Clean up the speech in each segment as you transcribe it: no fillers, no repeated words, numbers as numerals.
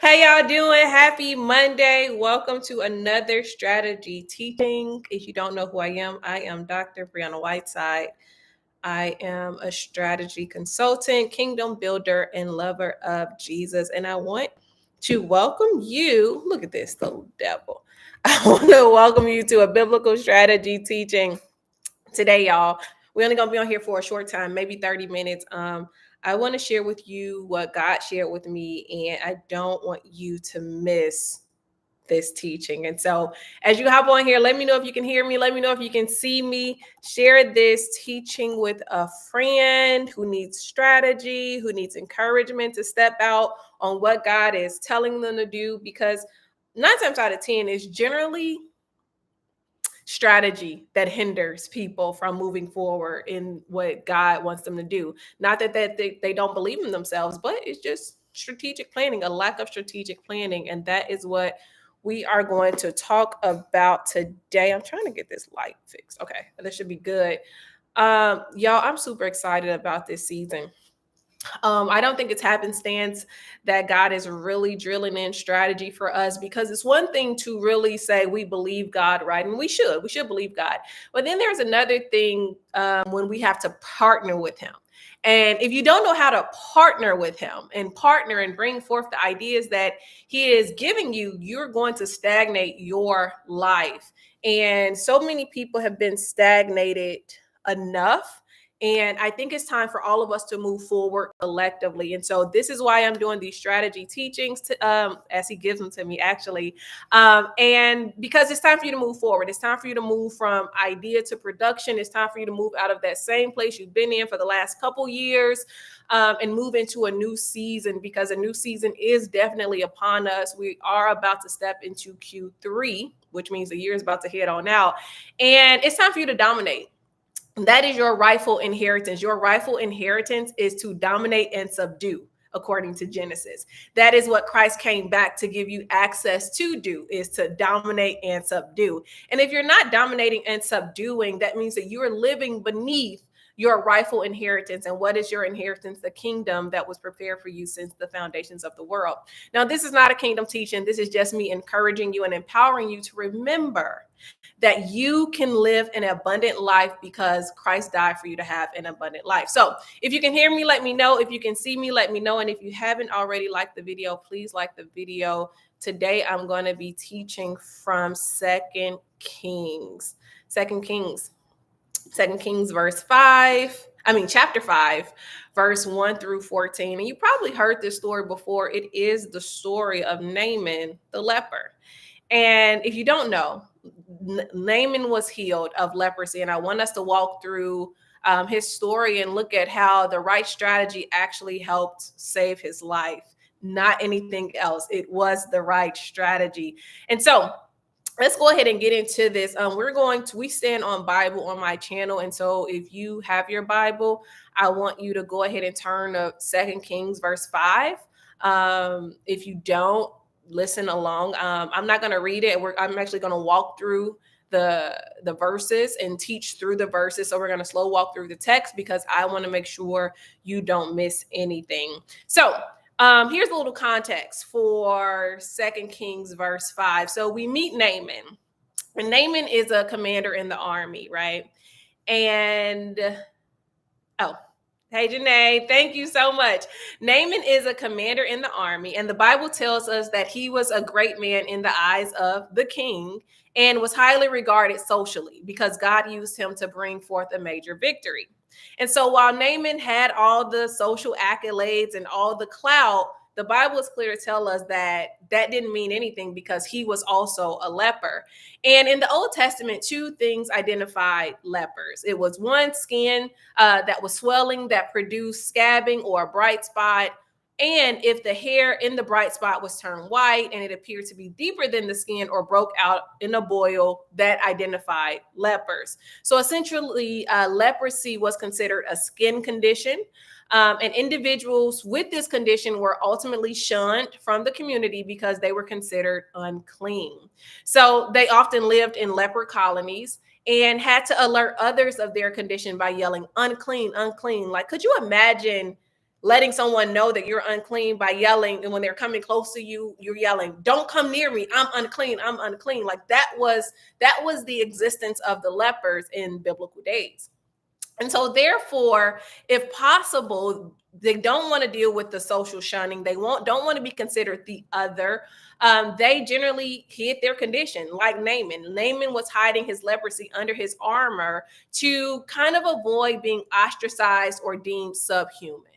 How y'all doing? Happy Monday. Welcome to another strategy teaching. If you don't know who I am Dr. Brianna Whiteside. I am a strategy consultant, kingdom builder, and lover of Jesus. And I want to welcome you. Look at this little devil. I want to welcome you to a biblical strategy teaching today, y'all. We're only gonna be on here for a short time, maybe 30 minutes. I want to share with you what God shared with me, and I don't want you to miss this teaching. And so, as you hop on here, let me know if you can hear me. Let me know if you can see me. Share this teaching with a friend who needs strategy, who needs encouragement to step out on what God is telling them to do, because 9 times out of 10 is generally strategy that hinders people from moving forward in what God wants them to do. Not that they don't believe in themselves, but it's just strategic planning, a lack of strategic planning. And that is what we are going to talk about today. I'm trying to get this light fixed. Okay, this should be good. Y'all, I'm super excited about this season. I don't think it's happenstance that God is really drilling in strategy for us, because it's one thing to really say we believe God, right? And we should believe God. But then there's another thing when we have to partner with Him. And if you don't know how to partner with Him and partner and bring forth the ideas that He is giving you, you're going to stagnate your life. And so many people have been stagnated enough, and I think it's time for all of us to move forward collectively. And so this is why I'm doing these strategy teachings as he gives them to me, actually. And because it's time for you to move forward. It's time for you to move from idea to production. It's time for you to move out of that same place you've been in for the last couple years and move into a new season, because a new season is definitely upon us. We are about to step into Q3, which means the year is about to head on out. And it's time for you to dominate. That is your rightful inheritance. Your rightful inheritance is to dominate and subdue, according to Genesis. That is what Christ came back to give you access to do, is to dominate and subdue. And if you're not dominating and subduing, that means that you are living beneath your rightful inheritance. And what is your inheritance? The kingdom that was prepared for you since the foundations of the world. Now, this is not a kingdom teaching. This is just me encouraging you and empowering you to remember that you can live an abundant life because Christ died for you to have an abundant life. So if you can hear me, let me know. If you can see me, let me know. And if you haven't already liked the video, please like the video. Today, I'm going to be teaching from Second Kings chapter 5, verse 1 through 14. And you probably heard this story before. It is the story of Naaman the leper. And if you don't know, Naaman was healed of leprosy. And I want us to walk through his story and look at how the right strategy actually helped save his life, not anything else. It was the right strategy. And so let's go ahead and get into this. We stand on Bible on my channel. And so if you have your Bible, I want you to go ahead and turn to 2 Kings verse 5. If you don't, listen along. I'm not going to read it. I'm actually going to walk through the verses and teach through the verses. So we're going to slow walk through the text because I want to make sure you don't miss anything. So here's a little context for 2 Kings verse 5. So we meet Naaman, and Naaman is a commander in the army, right? And hey, Janae, thank you so much. Naaman is a commander in the army, and the Bible tells us that he was a great man in the eyes of the king and was highly regarded socially because God used him to bring forth a major victory. And so while Naaman had all the social accolades and all the clout, the Bible is clear to tell us that that didn't mean anything because he was also a leper. And in the Old Testament, two things identified lepers. It was one, skin that was swelling, that produced scabbing or a bright spot. And if the hair in the bright spot was turned white and it appeared to be deeper than the skin or broke out in a boil, that identified lepers. So essentially, leprosy was considered a skin condition. And individuals with this condition were ultimately shunned from the community because they were considered unclean. So they often lived in leper colonies and had to alert others of their condition by yelling, unclean, unclean. Like, could you imagine letting someone know that you're unclean by yelling, and when they're coming close to you, you're yelling, "Don't come near me, I'm unclean, I'm unclean." Like that was the existence of the lepers in biblical days. And so therefore, if possible, they don't want to deal with the social shunning. They don't want to be considered the other. They generally hid their condition, like Naaman. Naaman was hiding his leprosy under his armor to kind of avoid being ostracized or deemed subhuman.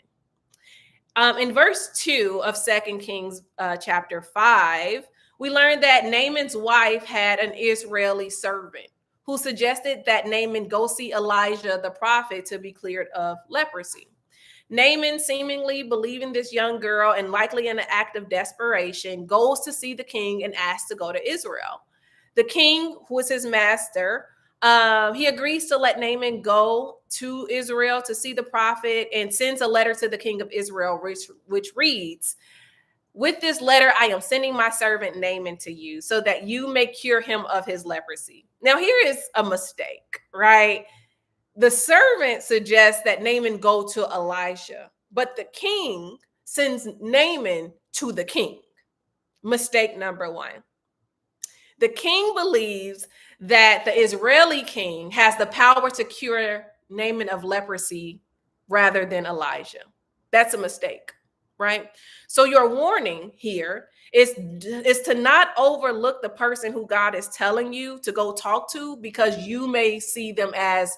In verse 2 of 2 Kings chapter 5, we learn that Naaman's wife had an Israeli servant who suggested that Naaman go see Elijah the prophet to be cleared of leprosy. Naaman, seemingly believing this young girl and likely in an act of desperation, goes to see the king and asks to go to Israel. The king, who is his master, he agrees to let Naaman go to Israel to see the prophet and sends a letter to the king of Israel, which reads, "With this letter, I am sending my servant Naaman to you so that you may cure him of his leprosy." Now, here is a mistake, right? The servant suggests that Naaman go to Elijah, but the king sends Naaman to the king. Mistake number one. The king believes that the Israeli king has the power to cure Naaman of leprosy rather than Elijah. That's a mistake, right? So your warning here is to not overlook the person who God is telling you to go talk to, because you may see them as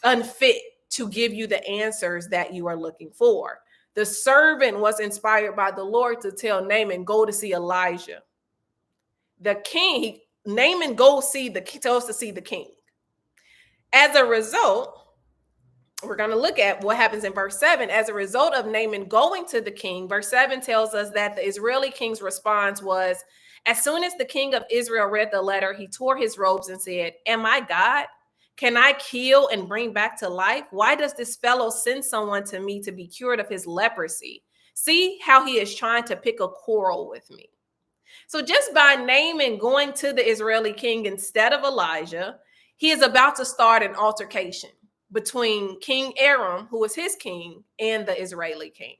unfit to give you the answers that you are looking for. The servant was inspired by the Lord to tell Naaman, go to see Elijah. The king, Naaman tells to see the king. As a result, we're going to look at what happens in verse 7. As a result of Naaman going to the king, verse 7 tells us that the Israeli king's response was, as soon as the king of Israel read the letter, he tore his robes and said, "Am I God? Can I kill and bring back to life? Why does this fellow send someone to me to be cured of his leprosy? See how he is trying to pick a quarrel with me." So just by Naaman going to the Israeli king instead of Elijah, he is about to start an altercation between King Aram, who is his king, and the Israeli king.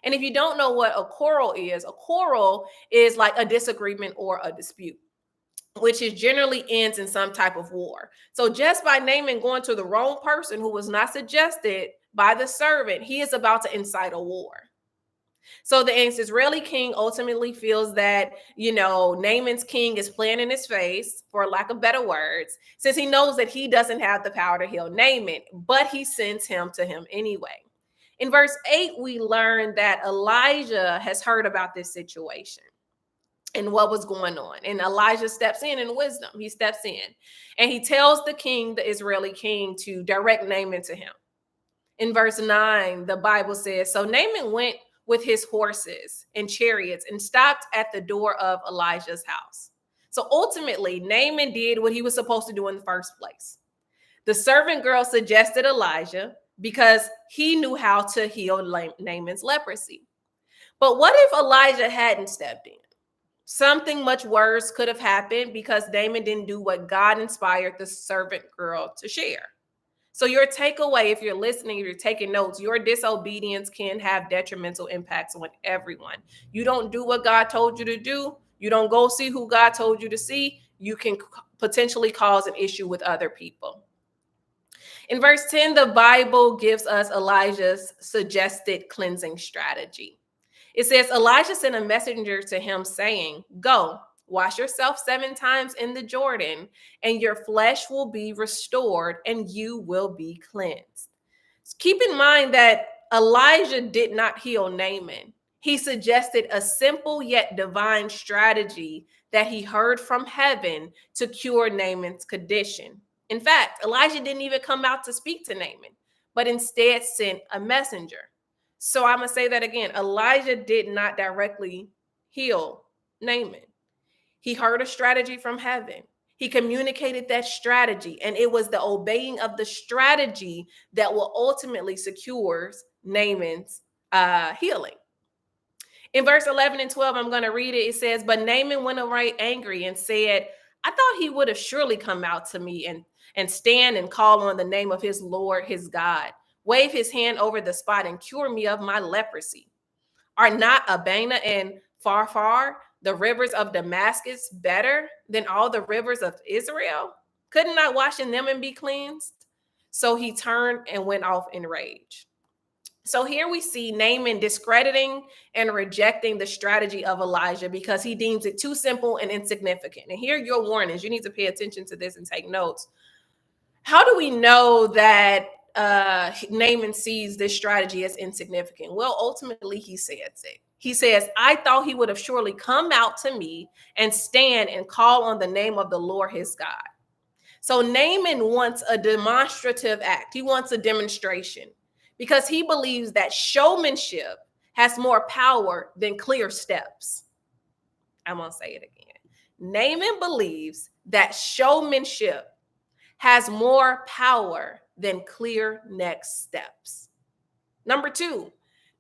And if you don't know what a quarrel is like a disagreement or a dispute, which is generally ends in some type of war. So just by Naaman going to the wrong person who was not suggested by the servant, he is about to incite a war. So the Israeli king ultimately feels that, Naaman's king is playing in his face, for lack of better words, since he knows that he doesn't have the power to heal Naaman, but he sends him to him anyway. In verse 8, we learn that Elijah has heard about this situation and what was going on. And Elijah steps in wisdom. He steps in and he tells the king, the Israeli king, to direct Naaman to him. In verse 9, the Bible says, so Naaman went with his horses and chariots and stopped at the door of Elijah's house. So ultimately, Naaman did what he was supposed to do in the first place. The servant girl suggested Elijah because he knew how to heal Naaman's leprosy. But what if Elijah hadn't stepped in? Something much worse could have happened because Naaman didn't do what God inspired the servant girl to share. So your takeaway, if you're listening, if you're taking notes, your disobedience can have detrimental impacts on everyone. You don't do what God told you to do. You don't go see who God told you to see. You can potentially cause an issue with other people. In verse 10, the Bible gives us Elijah's suggested cleansing strategy. It says, Elijah sent a messenger to him saying, "Go, wash yourself 7 times in the Jordan, and your flesh will be restored, and you will be cleansed." Keep in mind that Elijah did not heal Naaman. He suggested a simple yet divine strategy that he heard from heaven to cure Naaman's condition. In fact, Elijah didn't even come out to speak to Naaman, but instead sent a messenger. So I'm going to say that again. Elijah did not directly heal Naaman. He heard a strategy from heaven. He communicated that strategy, and it was the obeying of the strategy that will ultimately secure Naaman's healing. In verse 11 and 12, I'm going to read it. It says, but Naaman went away angry and said, I thought he would have surely come out to me and stand and call on the name of his Lord, his God. wave his hand over the spot and cure me of my leprosy. Are not Abana and Pharpar, the rivers of Damascus, better than all the rivers of Israel? Couldn't I wash in them and be cleansed? So he turned and went off in rage. So here we see Naaman discrediting and rejecting the strategy of Elijah because he deems it too simple and insignificant. And here are your warnings. You need to pay attention to this and take notes. How do we know that Naaman sees this strategy as insignificant? Well, ultimately, he says it. He says, I thought he would have surely come out to me and stand and call on the name of the Lord his God. So Naaman wants a demonstrative act. He wants a demonstration because he believes that showmanship has more power than clear steps. I'm going to say it again. Naaman believes that showmanship has more power than clear next steps. Number two,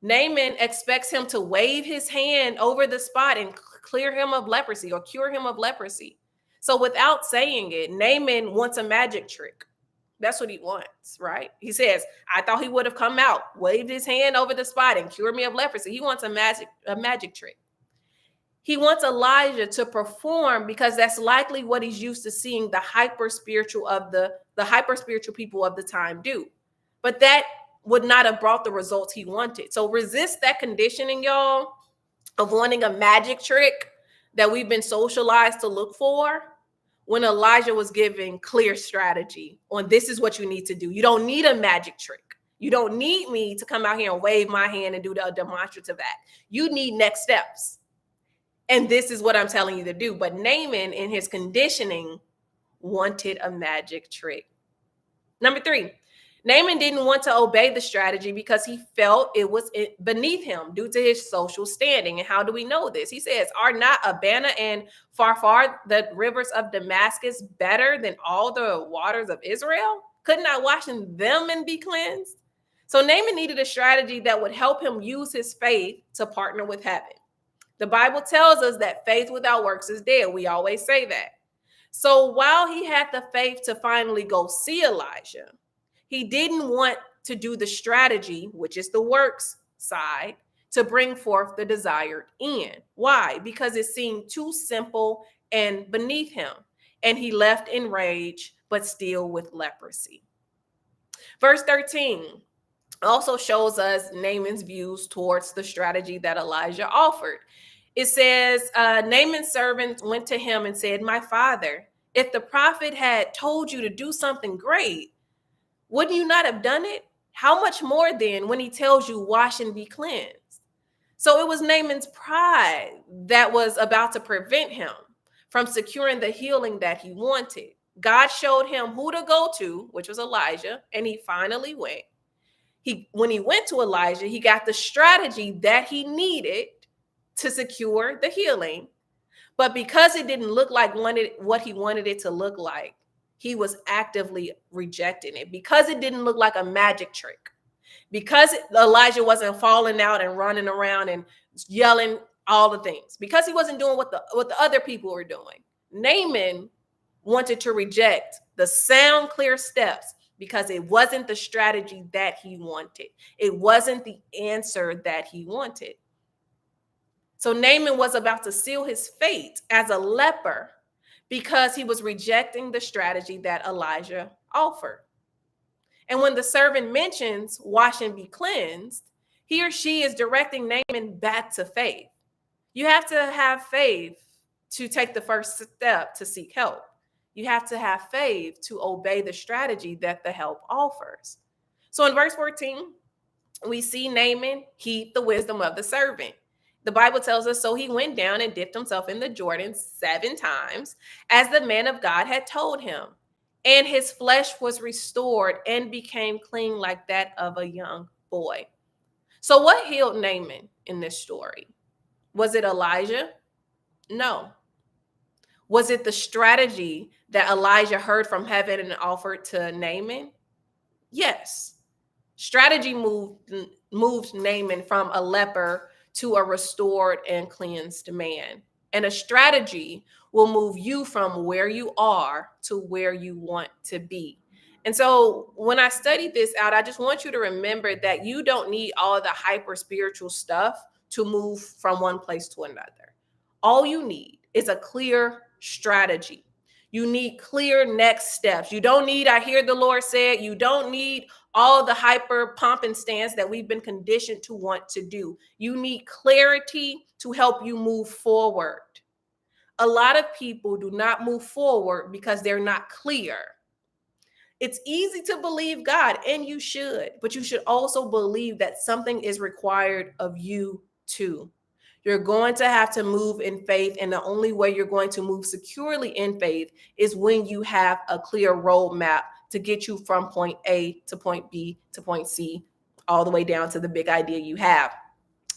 Naaman expects him to wave his hand over the spot and clear him of leprosy or cure him of leprosy. So without saying it, Naaman wants a magic trick. That's what he wants, right? He says, I thought he would have come out, waved his hand over the spot and cured me of leprosy. He wants a magic trick. He wants Elijah to perform because that's likely what he's used to seeing the hyper spiritual people of the time do. But that would not have brought the results he wanted. So resist that conditioning, y'all, of wanting a magic trick that we've been socialized to look for when Elijah was giving clear strategy on this is what you need to do. You don't need a magic trick. You don't need me to come out here and wave my hand and do the demonstrative act. You need next steps. And this is what I'm telling you to do. But Naaman, in his conditioning, wanted a magic trick. Number three, Naaman didn't want to obey the strategy because he felt it was beneath him due to his social standing. And how do we know this? He says, are not Abana and Pharpar, the rivers of Damascus, better than all the waters of Israel? Couldn't I wash in them and be cleansed? So Naaman needed a strategy that would help him use his faith to partner with heaven. The Bible tells us that faith without works is dead. We always say that. So while he had the faith to finally go see Elijah, he didn't want to do the strategy, which is the works side, to bring forth the desired end. Why? Because it seemed too simple and beneath him. And he left in rage, but still with leprosy. Verse 13 also shows us Naaman's views towards the strategy that Elijah offered. It says, Naaman's servant went to him and said, my father, if the prophet had told you to do something great, wouldn't you not have done it? How much more then when he tells you wash and be cleansed? So it was Naaman's pride that was about to prevent him from securing the healing that he wanted. God showed him who to go to, which was Elijah, and he finally went. When he went to Elijah, he got the strategy that he needed to secure the healing. But because it didn't look like what he wanted it to look like, he was actively rejecting it. Because it didn't look like a magic trick. Because Elijah wasn't falling out and running around and yelling all the things. Because he wasn't doing what the other people were doing. Naaman wanted to reject the sound clear steps because it wasn't the strategy that he wanted. It wasn't the answer that he wanted. So Naaman was about to seal his fate as a leper because he was rejecting the strategy that Elijah offered. And when the servant mentions wash and be cleansed, he or she is directing Naaman back to faith. You have to have faith to take the first step to seek help. You have to have faith to obey the strategy that the help offers. So in verse 14, we see Naaman heed the wisdom of the servant. The Bible tells us, so he went down and dipped himself in the Jordan 7 times, as the man of God had told him. And his flesh was restored and became clean like that of a young boy. So what healed Naaman in this story? Was it Elijah? No. Was it the strategy that Elijah heard from heaven and offered to Naaman? Yes. Strategy moved Naaman from a leper to a restored and cleansed man. And a strategy will move you from where you are to where you want to be. And so when I studied this out, I just want you to remember that you don't need all the hyper spiritual stuff to move from one place to another. All you need is a clear strategy. You need clear next steps. You don't need, I hear the Lord say it. You don't need all the hyper pomp and stance that we've been conditioned to want to do. You need clarity to help you move forward. A lot of people do not move forward because they're not clear. It's easy to believe God, and you should, but you should also believe that something is required of you too. You're going to have to move in faith, and the only way you're going to move securely in faith is when you have a clear roadmap to get you from point A to point B to point C, all the way down to the big idea you have.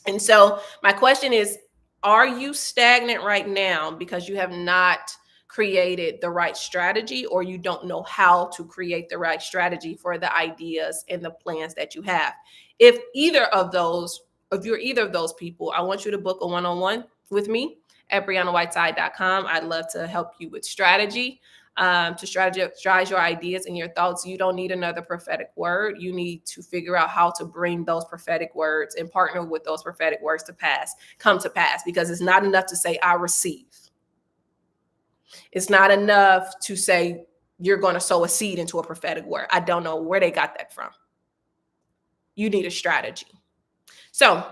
And so, my question is, are you stagnant right now because you have not created the right strategy, or you don't know how to create the right strategy for the ideas and the plans that you have? If either of those, if you're either of those people, I want you to book a one-on-one with me at briannawhiteside.com. I'd love to help you with strategy, to strategize your ideas and your thoughts. You don't need another prophetic word. You need to figure out how to bring those prophetic words and partner with those prophetic words to come to pass, because it's not enough to say, I receive. It's not enough to say you're going to sow a seed into a prophetic word. I don't know where they got that from. You need a strategy. So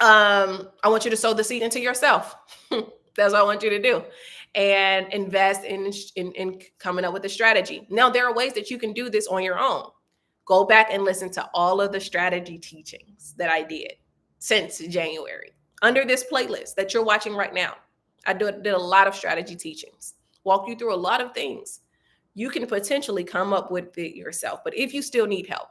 I want you to sow the seed into yourself. That's what I want you to do, and invest in coming up with a strategy. Now, there are ways that you can do this on your own. Go back and listen to all of the strategy teachings that I did since January under this playlist that you're watching right now. I did a lot of strategy teachings, walk you through a lot of things. You can potentially come up with it yourself, but if you still need help,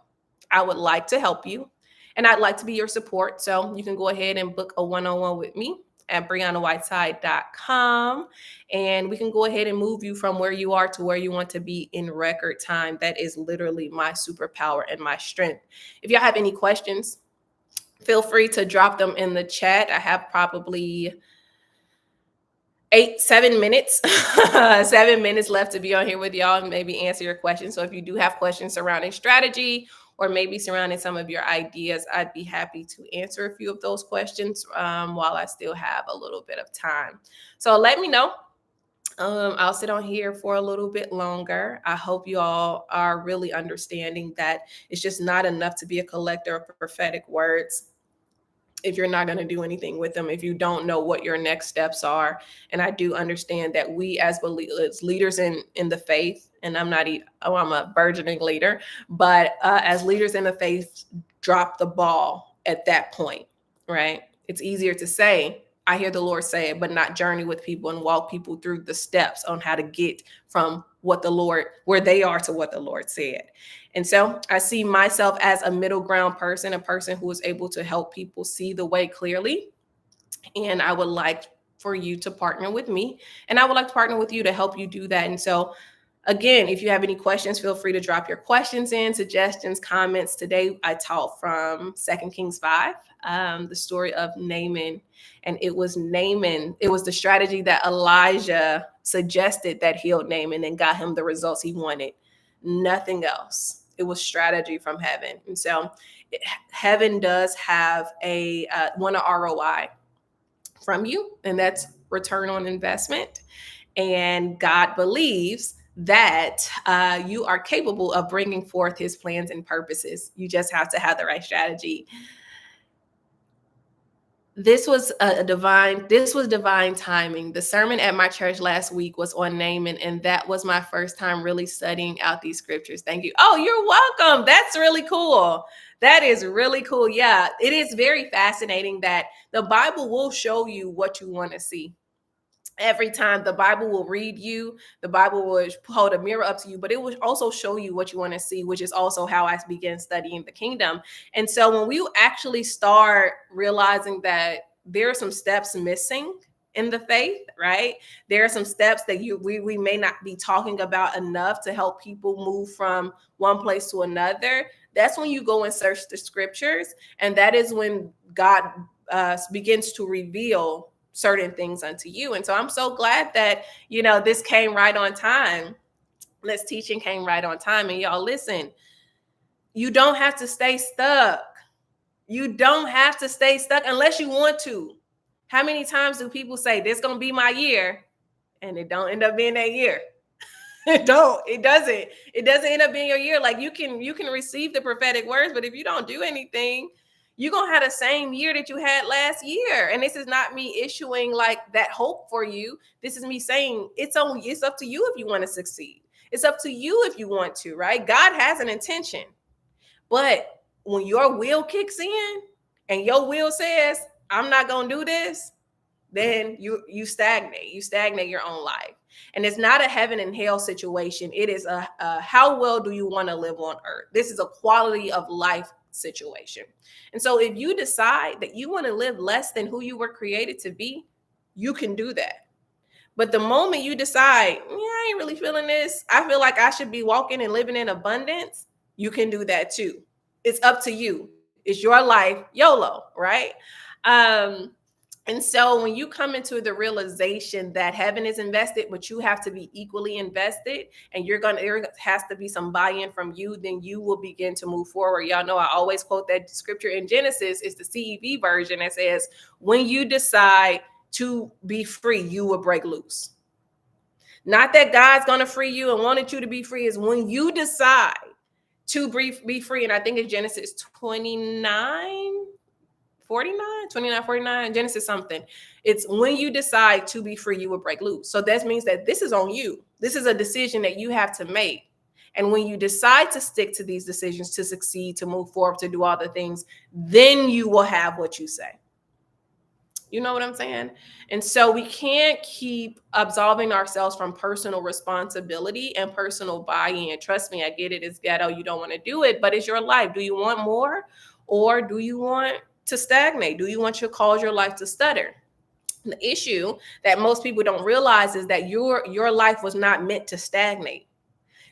I would like to help you, and I'd like to be your support. So you can go ahead and book a one-on-one with me at briannawhiteside.com, and we can go ahead and move you from where you are to where you want to be in record time. That is literally my superpower and my strength. If y'all have any questions, feel free to drop them in the chat. I have probably 7 minutes, 7 minutes left to be on here with y'all and maybe answer your questions. So if you do have questions surrounding strategy or maybe surrounding some of your ideas, I'd be happy to answer a few of those questions while I still have a little bit of time. So let me know. I'll sit on here for a little bit longer. I hope you all are really understanding that it's just not enough to be a collector of prophetic words if you're not going to do anything with them, if you don't know what your next steps are. And I do understand that we as leaders in the faith, and I'm a burgeoning leader, but as leaders in the faith, drop the ball at that point, right? It's easier to say, I hear the Lord say it, but not journey with people and walk people through the steps on how to get from where they are to what the Lord said. And so I see myself as a middle ground person, a person who is able to help people see the way clearly. And I would like for you to partner with me, and I would like to partner with you to help you do that. And so again, if you have any questions, feel free to drop your questions in, suggestions, comments. Today, I taught from 2 Kings 5, the story of Naaman. And it was Naaman. It was the strategy that Elijah suggested that healed Naaman and got him the results he wanted. Nothing else. It was strategy from heaven. And so heaven does have want a ROI from you, and that's return on investment. And God believes that you are capable of bringing forth his plans and purposes. You just have to have the right strategy. This was divine timing. The sermon at my church last week was on Naaman, and that was my first time really studying out these scriptures. Thank you. Oh, you're welcome. That's really cool. That is really cool. Yeah, it is very fascinating that the Bible will show you what you want to see. Every time the Bible will read you, the Bible will hold a mirror up to you, but it will also show you what you want to see, which is also how I began studying the kingdom. And so when we actually start realizing that there are some steps missing in the faith, right? There are some steps that we may not be talking about enough to help people move from one place to another. That's when you go and search the scriptures. And that is when God begins to reveal certain things unto you. And so I'm so glad that, this came right on time. This teaching came right on time. And y'all, listen, you don't have to stay stuck. You don't have to stay stuck unless you want to. How many times do people say, this going to be my year? And it don't end up being that year. It doesn't end up being your year. Like you can receive the prophetic words, but if you don't do anything, you're gonna have the same year that you had last year. And this is not me issuing like that hope for you. This is me saying it's up to you if you want to succeed. It's up to you if you want to, right? God has an intention. But when your will kicks in and your will says, I'm not gonna do this, then you stagnate. You stagnate your own life. And it's not a heaven and hell situation. It is a how well do you want to live on earth? This is a quality of life situation. And so if you decide that you want to live less than who you were created to be, you can do that. But the moment you decide, yeah, I ain't really feeling this, I feel like I should be walking and living in abundance, you can do that too. It's up to you. It's your life, YOLO, right? And so when you come into the realization that heaven is invested, but you have to be equally invested, and there has to be some buy-in from you, then you will begin to move forward. Y'all know I always quote that scripture in Genesis. It's the CEV version that says, when you decide to be free, you will break loose. Not that God's going to free you and wanted you to be free, is when you decide to be free. And I think it's Genesis 49, Genesis something. It's when you decide to be free, you will break loose. So that means that this is on you. This is a decision that you have to make. And when you decide to stick to these decisions, to succeed, to move forward, to do all the things, then you will have what you say. You know what I'm saying? And so we can't keep absolving ourselves from personal responsibility and personal buy-in. Trust me, I get it. It's ghetto. You don't want to do it, but it's your life. Do you want more, or do you want to stagnate? Do you want to cause your life to stutter? The issue that most people don't realize is that your life was not meant to stagnate.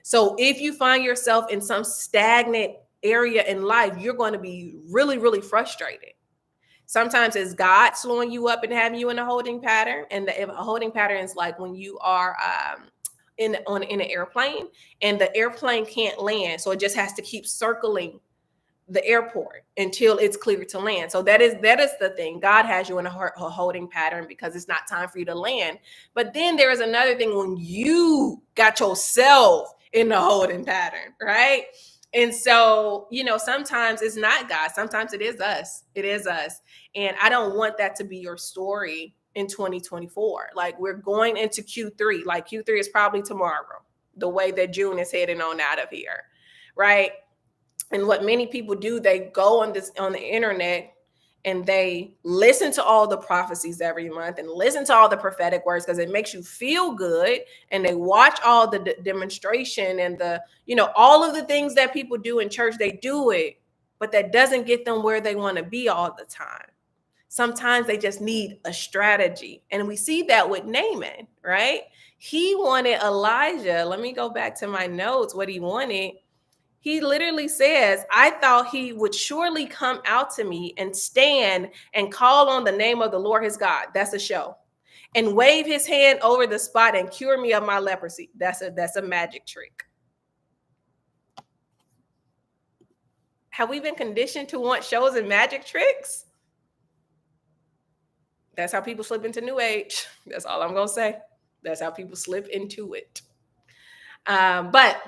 So if you find yourself in some stagnant area in life, you're going to be really, really frustrated. Sometimes it's God slowing you up and having you in a holding pattern. And a holding pattern is like when you are in an airplane and the airplane can't land. So it just has to keep circling the airport until it's clear to land. So that is the thing. God has you in a holding pattern because it's not time for you to land. But then there is another thing when you got yourself in the holding pattern, right? And so, sometimes it's not God. Sometimes it is us. It is us. And I don't want that to be your story in 2024. Like we're going into Q3. Like Q3 is probably tomorrow, the way that June is heading on out of here, right? And what many people do, they go on the internet and they listen to all the prophecies every month and listen to all the prophetic words because it makes you feel good. And they watch all the demonstration and all of the things that people do in church. They do it, but that doesn't get them where they want to be all the time. Sometimes they just need a strategy. And we see that with Naaman, right? He wanted Elijah. Let me go back to my notes, what he wanted. He literally says, I thought he would surely come out to me and stand and call on the name of the Lord his God. That's a show. And wave his hand over the spot and cure me of my leprosy. That's a magic trick. Have we been conditioned to want shows and magic tricks? That's how people slip into New Age. That's all I'm going to say. That's how people slip into it. But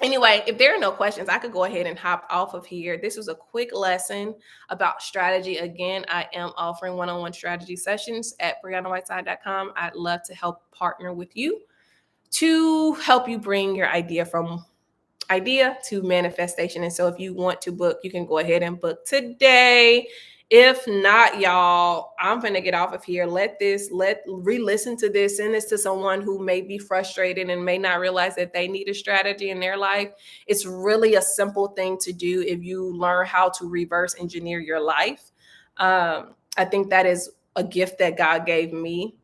anyway, if there are no questions, I could go ahead and hop off of here. This was a quick lesson about strategy. Again, I am offering one-on-one strategy sessions at briannawhiteside.com. I'd love to help partner with you to help you bring your idea from idea to manifestation. And so if you want to book, you can go ahead and book today. If not, y'all, I'm going to get off of here. Re-listen to this. Send this to someone who may be frustrated and may not realize that they need a strategy in their life. It's really a simple thing to do if you learn how to reverse engineer your life. I think that is a gift that God gave me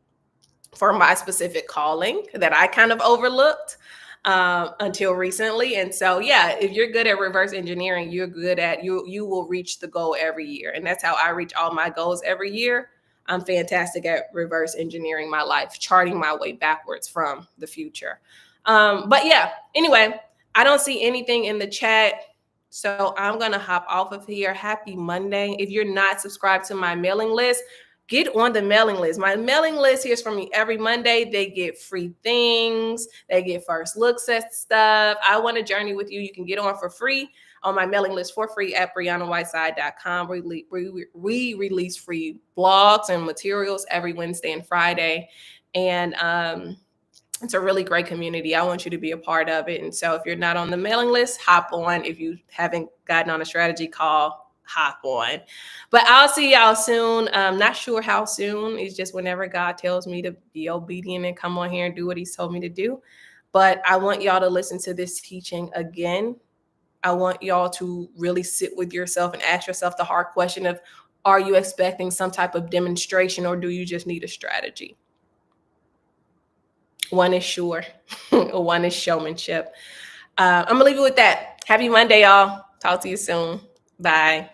for my specific calling that I kind of overlooked until recently. And so, yeah, if you're good at reverse engineering, you're good at you will reach the goal every year. And that's how I reach all my goals every year. I'm fantastic at reverse engineering my life, charting my way backwards from the future. But yeah, anyway, I don't see anything in the chat. So I'm going to hop off of here. Happy Monday. If you're not subscribed to my mailing list, get on the mailing list. My mailing list hears from me every Monday. They get free things. They get first looks at stuff. I want to journey with you. You can get on for free on my mailing list for free at briannawhiteside.com. We release free blogs and materials every Wednesday and Friday. And it's a really great community. I want you to be a part of it. And so if you're not on the mailing list, hop on. If you haven't gotten on a strategy call, hop on. But I'll see y'all soon. Not sure how soon. It's just whenever God tells me to be obedient and come on here and do what he's told me to do. But I want y'all to listen to this teaching again. I want y'all to really sit with yourself and ask yourself the hard question of, are you expecting some type of demonstration, or do you just need a strategy? One is sure. One is showmanship. I'm going to leave you with that. Happy Monday, y'all. Talk to you soon. Bye.